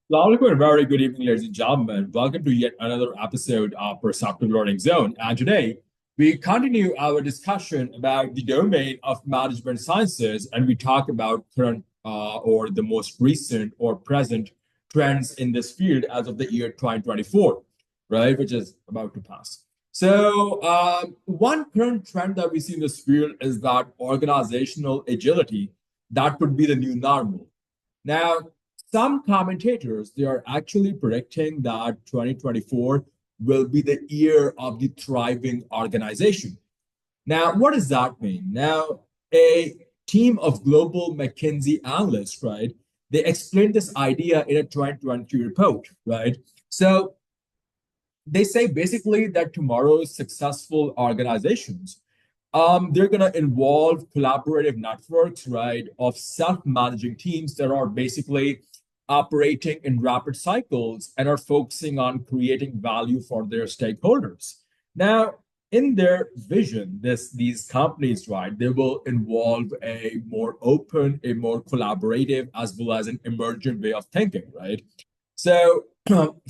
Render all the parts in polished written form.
Assalamualaikum and very good evening, ladies and gentlemen. Welcome to yet another episode of Perceptive Learning Zone. And today we continue our discussion about the domain of management sciences, and we talk about current or the most recent or present trends in this field as of the year 2024, right, which is about to pass. One current trend that we see in this field is that organizational agility that would be the new normal. Now, some commentators they are actually predicting that 2024 will be the year of the thriving organization. Now, what does that mean? Now, a team of global McKinsey analysts, right? They explained this idea in a 2022 report, right? So they say basically that tomorrow's successful organizations they're going to involve collaborative networks, right, of self-managing teams that are basically operating in rapid cycles and are focusing on creating value for their stakeholders. Now, in their vision, these companies, right, they will involve a more open, a more collaborative, as well as an emergent way of thinking, right? So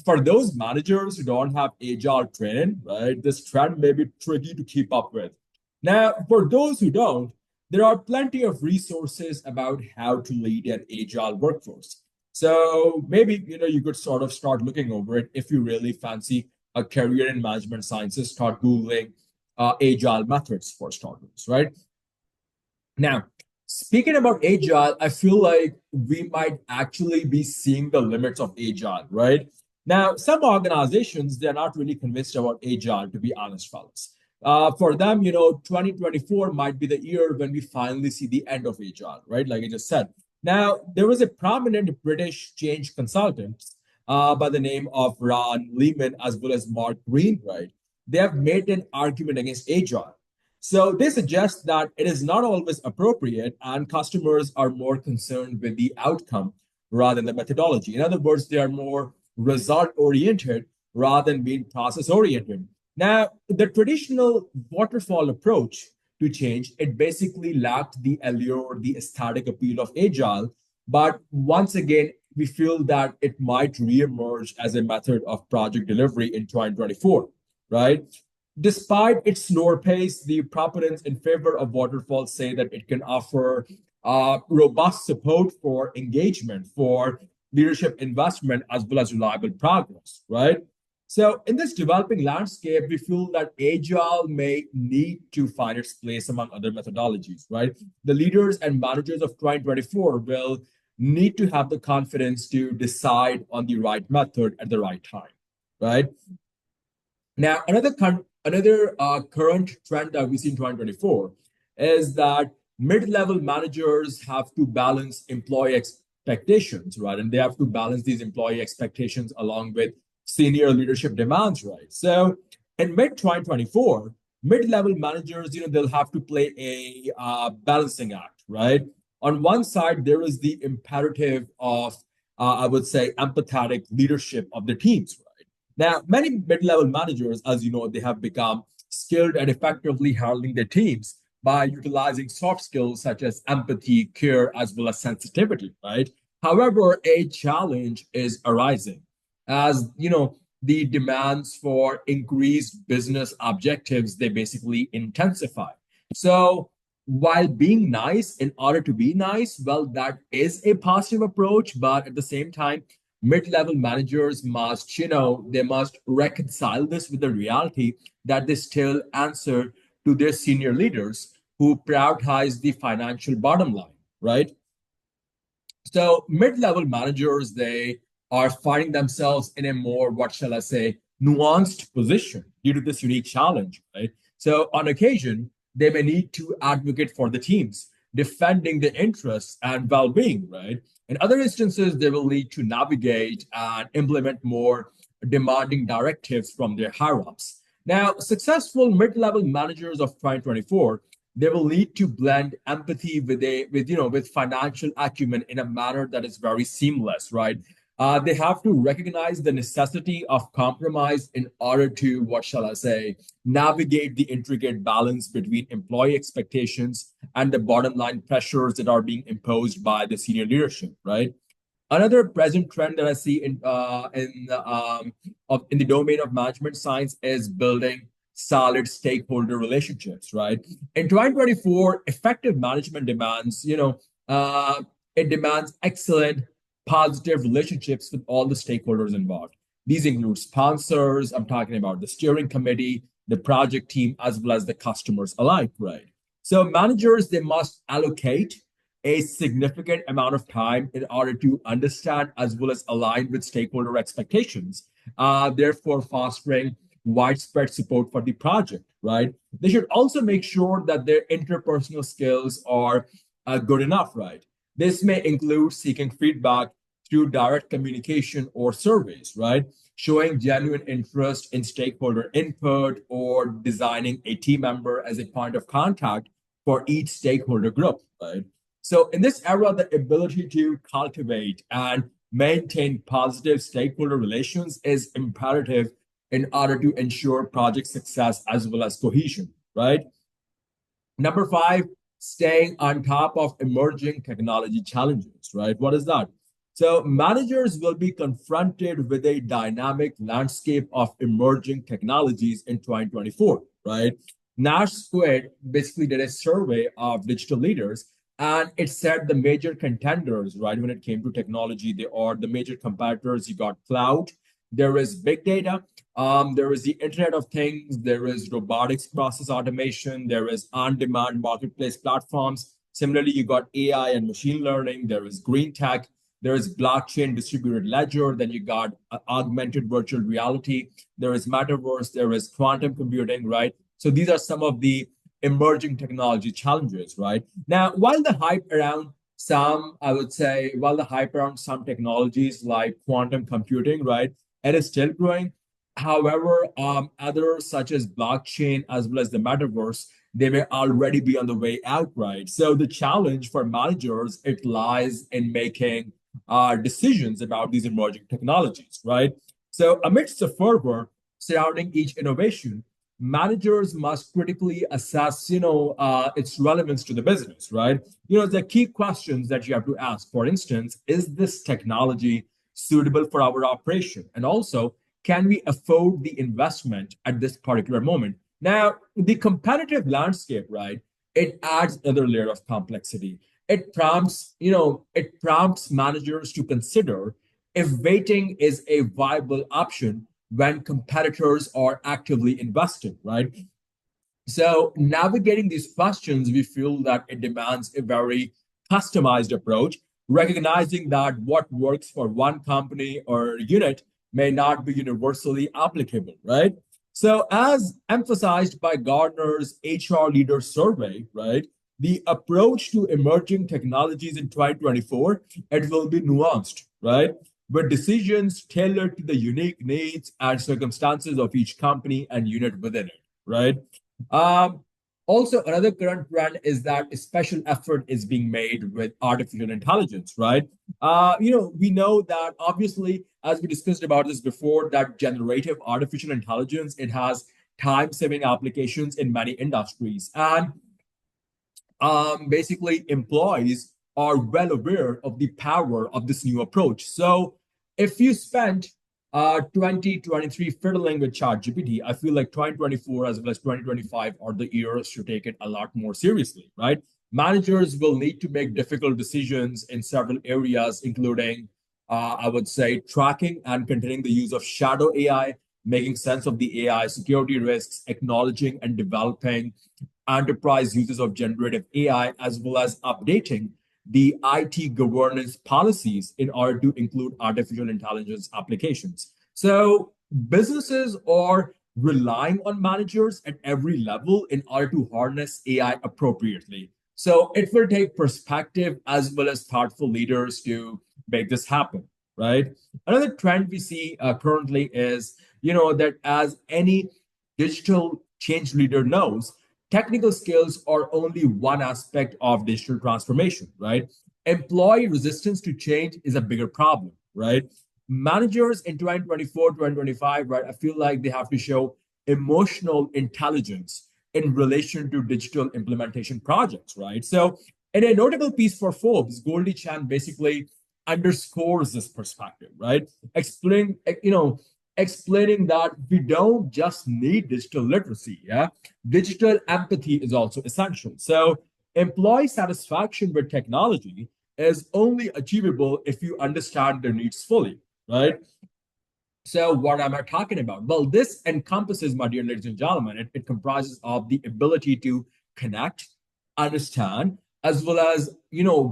for those managers who don't have agile training, right, this trend may be tricky to keep up with. Now, for those who don't, there are plenty of resources about how to lead an agile workforce. So maybe you could sort of start looking over it if you really fancy a career in management sciences. Start googling agile methods for starters, right? Now, speaking about agile, I feel like we might actually be seeing the limits of agile, right? Now, some organizations, they're not really convinced about agile, to be honest, fellas. For them, 2024 might be the year when we finally see the end of agile, right? Like I just said. Now, there was a prominent British change consultant by the name of Ron Lehman as well as Mark Green, right? They have made an argument against agile. So they suggest that it is not always appropriate and customers are more concerned with the outcome rather than the methodology. In other words, they are more result oriented rather than being process oriented. Now, the traditional waterfall approach to change, it basically lacked the allure, the aesthetic appeal of agile. But once again, we feel that it might reemerge as a method of project delivery in 2024, right? Despite its slower pace, the proponents in favor of waterfall say that it can offer robust support for engagement, for leadership investment, as well as reliable progress, right? So, in this developing landscape, we feel that agile may need to find its place among other methodologies, right? The leaders and managers of 2024 will need to have the confidence to decide on the right method at the right time, right? Now, another current trend that we see in 2024 is that mid-level managers have to balance employee expectations, right? And they have to balance these employee expectations along with senior leadership demands, right? So in mid 2024, mid-level managers, they'll have to play a balancing act, right? On one side, there is the imperative of, I would say, empathetic leadership of the teams, right? Now, many mid-level managers, as you know, they have become skilled at effectively handling their teams by utilizing soft skills such as empathy, care, as well as sensitivity, right? However, a challenge is arising as the demands for increased business objectives they basically intensify. So while being nice in order to be nice, well, that is a positive approach, but at the same time, mid-level managers must they must reconcile this with the reality that they still answer to their senior leaders who prioritize the financial bottom line, right? So mid-level managers, they are finding themselves in a more, what shall I say, nuanced position due to this unique challenge, right? So on occasion, they may need to advocate for the teams, defending the interests and well-being, right? In other instances, they will need to navigate and implement more demanding directives from their higher-ups. Now, successful mid-level managers of 2024 they will need to blend empathy with financial acumen in a manner that is very seamless, right? They have to recognize the necessity of compromise in order to, what shall I say, navigate the intricate balance between employee expectations and the bottom line pressures that are being imposed by the senior leadership, right? Another present trend that I see in the domain of management science is building solid stakeholder relationships. Right, in 2024, effective management demands, it demands excellent, positive relationships with all the stakeholders involved. These include sponsors. I'm talking about the steering committee, the project team, as well as the customers alike. Right. So managers, they must allocate a significant amount of time in order to understand as well as align with stakeholder expectations, therefore fostering widespread support for the project, right? They should also make sure that their interpersonal skills are good enough, right? This may include seeking feedback through direct communication or surveys, right? Showing genuine interest in stakeholder input or designing a team member as a point of contact for each stakeholder group, right? So, in this era, the ability to cultivate and maintain positive stakeholder relations is imperative in order to ensure project success as well as cohesion, right? Number five, staying on top of emerging technology challenges, right? What is that? So, managers will be confronted with a dynamic landscape of emerging technologies in 2024, right? Nash Squid basically did a survey of digital leaders, and it said the major contenders, right, when it came to technology, they are the major competitors. You got cloud, there is big data, there is the Internet of Things, there is robotics process automation, there is on demand marketplace platforms. Similarly, you got AI and machine learning, there is green tech, there is blockchain distributed ledger, then you got augmented virtual reality, there is metaverse, there is quantum computing, right? So these are some of the emerging technology challenges, right? Now, while the hype around some, I would say, while the hype around some technologies like quantum computing, right, it is still growing. However, others such as blockchain as well as the metaverse, they may already be on the way out, right? So the challenge for managers, it lies in making decisions about these emerging technologies, right? So amidst the fervor surrounding each innovation, managers must critically assess, its relevance to the business, right? The key questions that you have to ask, for instance, is this technology suitable for our operation? And also, can we afford the investment at this particular moment? Now, the competitive landscape, right? It adds another layer of complexity. It prompts managers to consider if waiting is a viable option when competitors are actively investing, right? So navigating these questions, we feel that it demands a very customized approach, recognizing that what works for one company or unit may not be universally applicable, right? So as emphasized by Gartner's HR Leader Survey, right, the approach to emerging technologies in 2024, it will be nuanced, right? With decisions tailored to the unique needs and circumstances of each company and unit within it, right? Um, Also, another current trend is that a special effort is being made with artificial intelligence, right? We know that obviously, as we discussed about this before, that generative artificial intelligence, it has time-saving applications in many industries, and basically employees are well aware of the power of this new approach. So if you spent 2023 fiddling with ChatGPT, I feel like 2024 as well as 2025 are the years to take it a lot more seriously, right? Managers will need to make difficult decisions in several areas, including, I would say, tracking and containing the use of shadow AI, making sense of the AI security risks, acknowledging and developing enterprise uses of generative AI, as well as updating the IT governance policies in order to include artificial intelligence applications. So businesses are relying on managers at every level in order to harness AI appropriately. So it will take perspective as well as thoughtful leaders to make this happen, right? Another trend we see currently is, that as any digital change leader knows, technical skills are only one aspect of digital transformation, right? Employee resistance to change is a bigger problem, right? Managers in 2024, 2025, right? I feel like they have to show emotional intelligence in relation to digital implementation projects, right? So, in a notable piece for Forbes, Goldie Chan basically underscores this perspective, right? Explaining that we don't just need digital literacy, yeah? Digital empathy is also essential. So employee satisfaction with technology is only achievable if you understand their needs fully, right? So what am I talking about? Well, this encompasses, my dear ladies and gentlemen, it comprises of the ability to connect, understand, as well as,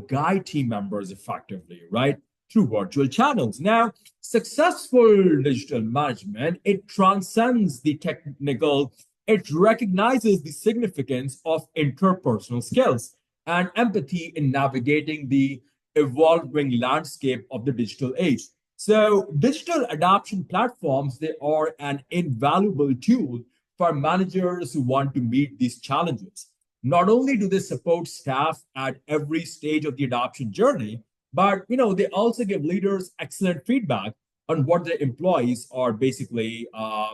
guide team members effectively, right? Through virtual channels. Now, successful digital management, it transcends the technical, it recognizes the significance of interpersonal skills and empathy in navigating the evolving landscape of the digital age. So digital adoption platforms, they are an invaluable tool for managers who want to meet these challenges. Not only do they support staff at every stage of the adoption journey, but they also give leaders excellent feedback on what their employees are basically, I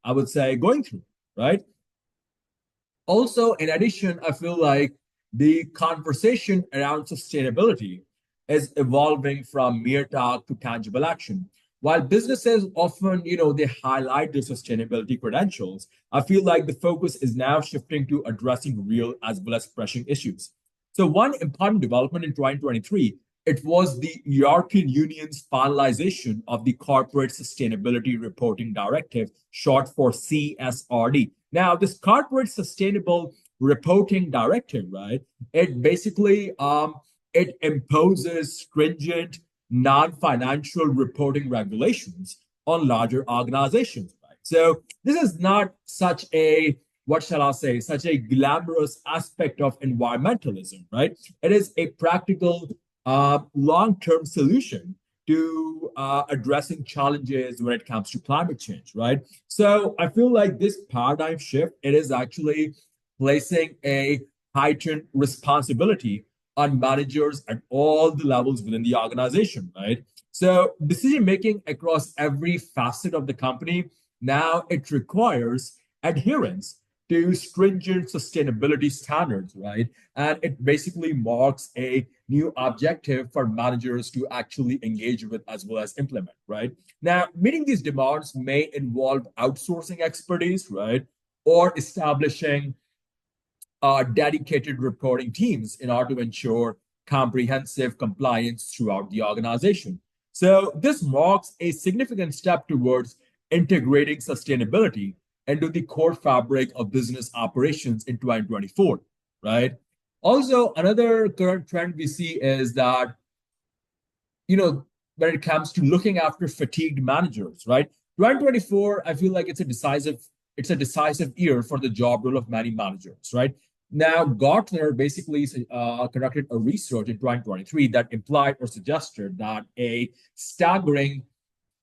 would say going through, right? Also, in addition, I feel like the conversation around sustainability is evolving from mere talk to tangible action. While businesses often, they highlight their sustainability credentials, I feel like the focus is now shifting to addressing real as well as pressing issues. So one important development in 2023, it was the European Union's finalization of the Corporate Sustainability Reporting Directive, short for CSRD. Now, this Corporate Sustainable Reporting Directive, right? It basically it imposes stringent non-financial reporting regulations on larger organizations, right? So this is not such a, what shall I say, such a glamorous aspect of environmentalism, right? It is a practical long-term solution to addressing challenges when it comes to climate change, right? So I feel like this paradigm shift, it is actually placing a heightened responsibility on managers at all the levels within the organization, right? So decision making across every facet of the company, now it requires adherence to stringent sustainability standards, right? And it basically marks a new objective for managers to actually engage with as well as implement, right? Now, meeting these demands may involve outsourcing expertise, right? Or establishing dedicated reporting teams in order to ensure comprehensive compliance throughout the organization. So, this marks a significant step towards integrating sustainability into the core fabric of business operations in 2024, right? Also, another current trend we see is that, when it comes to looking after fatigued managers, right? 2024, I feel like it's a decisive year for the job role of many managers, right? Now, Gartner basically conducted a research in 2023 that implied or suggested that a staggering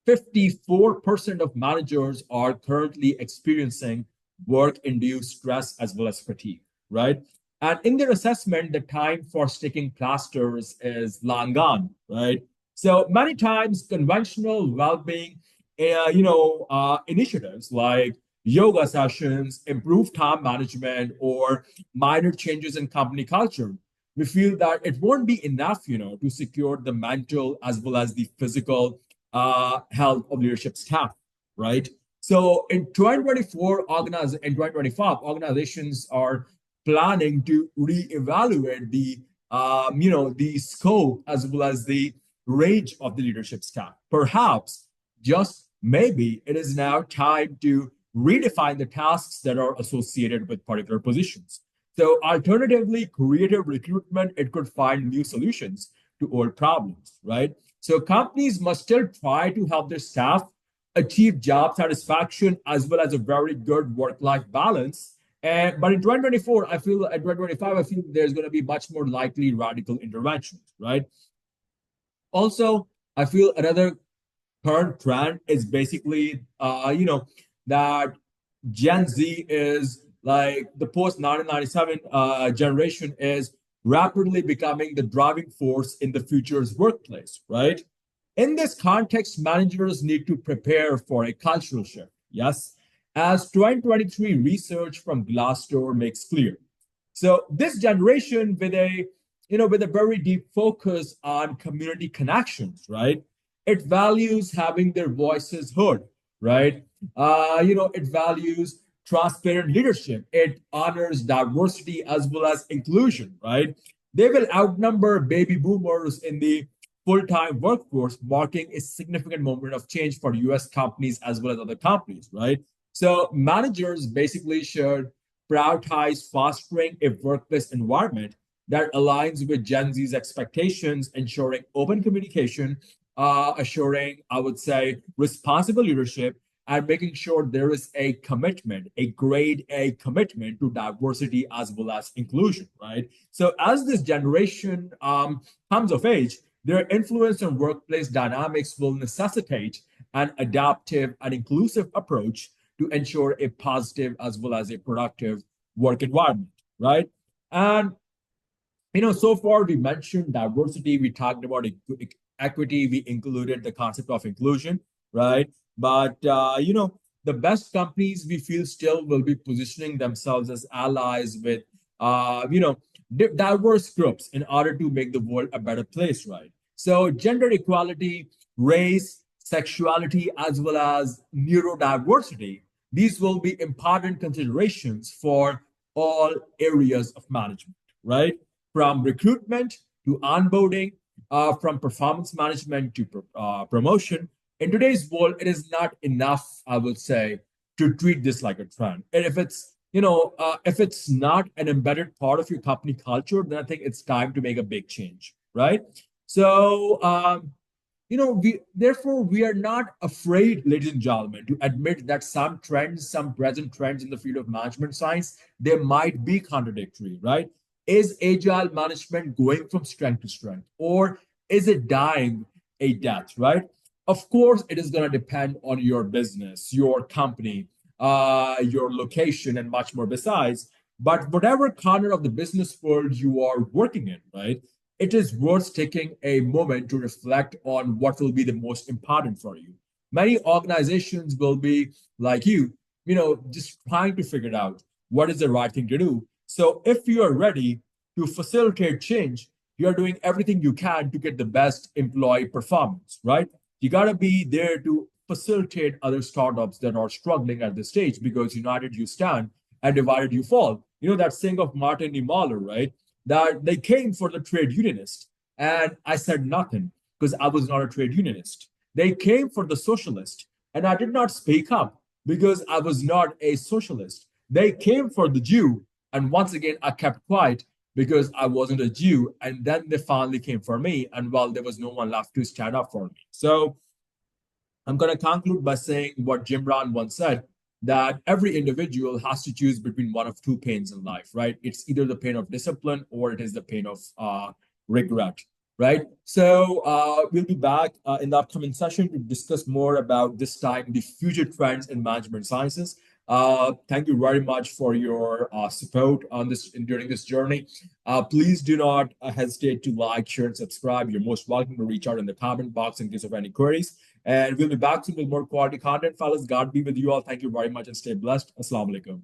54% of managers are currently experiencing work-induced stress as well as fatigue, right? And in their assessment, the time for sticking plasters is long gone, right? So many times, conventional well-being, initiatives like yoga sessions, improved time management, or minor changes in company culture, we feel that it won't be enough, to secure the mental as well as the physical health of leadership staff, right? So in 2024, in 2025, organizations are planning to reevaluate the scope as well as the range of the leadership staff. Perhaps, just maybe, it is now time to redefine the tasks that are associated with particular positions. So alternatively, creative recruitment, it could find new solutions to old problems, right? So companies must still try to help their staff achieve job satisfaction as well as a very good work-life balance. But in 2024, I feel at 2025, I feel there's going to be much more likely radical interventions, right? Also, I feel another current trend is basically, that Gen Z is like the post 1997 generation is rapidly becoming the driving force in the future's workplace, right? In this context, managers need to prepare for a cultural shift. Yes, as 2023 research from Glassdoor makes clear. So, this generation with a with a very deep focus on community connections, right? It values having their voices heard, right? It values transparent leadership. It honors diversity as well as inclusion, right? They will outnumber baby boomers in the full-time workforce, marking a significant moment of change for US companies as well as other companies, right? So managers basically should prioritize fostering a workplace environment that aligns with Gen Z's expectations, ensuring open communication, assuring, I would say, responsible leadership, and making sure there is a commitment, a grade A commitment to diversity as well as inclusion, right? So as this generation comes of age, their influence on workplace dynamics will necessitate an adaptive and inclusive approach to ensure a positive as well as a productive work environment, right? And so far we mentioned diversity, we talked about equity, we included the concept of inclusion, right? But the best companies we feel still will be positioning themselves as allies with diverse groups in order to make the world a better place, right? So gender equality, race, sexuality, as well as neurodiversity, these will be important considerations for all areas of management, right? From recruitment to onboarding, from performance management to promotion. In today's world, it is not enough, I would say, to treat this like a trend. And if it's not an embedded part of your company culture, then I think it's time to make a big change, right? So, we are not afraid, ladies and gentlemen, to admit that some present trends in the field of management science, they might be contradictory, right? Is agile management going from strength to strength, or is it dying a death, right? Of course, it is going to depend on your business, your company, your location, and much more besides. But whatever corner of the business world you are working in, right? It is worth taking a moment to reflect on what will be the most important for you. Many organizations will be like just trying to figure out what is the right thing to do. So if you are ready to facilitate change, you are doing everything you can to get the best employee performance, right? You got to be there to facilitate other startups that are struggling at this stage, because united you stand and divided you fall. That saying of Martin Niemöller, right? That they came for the trade unionist. And I said nothing because I was not a trade unionist. They came for the socialist. And I did not speak up because I was not a socialist. They came for the Jew. And once again, I kept quiet because I wasn't a Jew. And then they finally came for me. And well, there was no one left to stand up for me. So I'm going to conclude by saying what Jim Brown once said, that every individual has to choose between one of two pains in life, right? It's either the pain of discipline or it is the pain of regret, right? So we'll be back in the upcoming session to discuss more about this time the future trends in management sciences. Thank you very much for your support on this during this journey. Please do not hesitate to like, share, and subscribe. You're most welcome to reach out in the comment box in case of any queries. And we'll be back soon with more quality content, fellas. God be with you all. Thank you very much and stay blessed. Assalamu alaikum.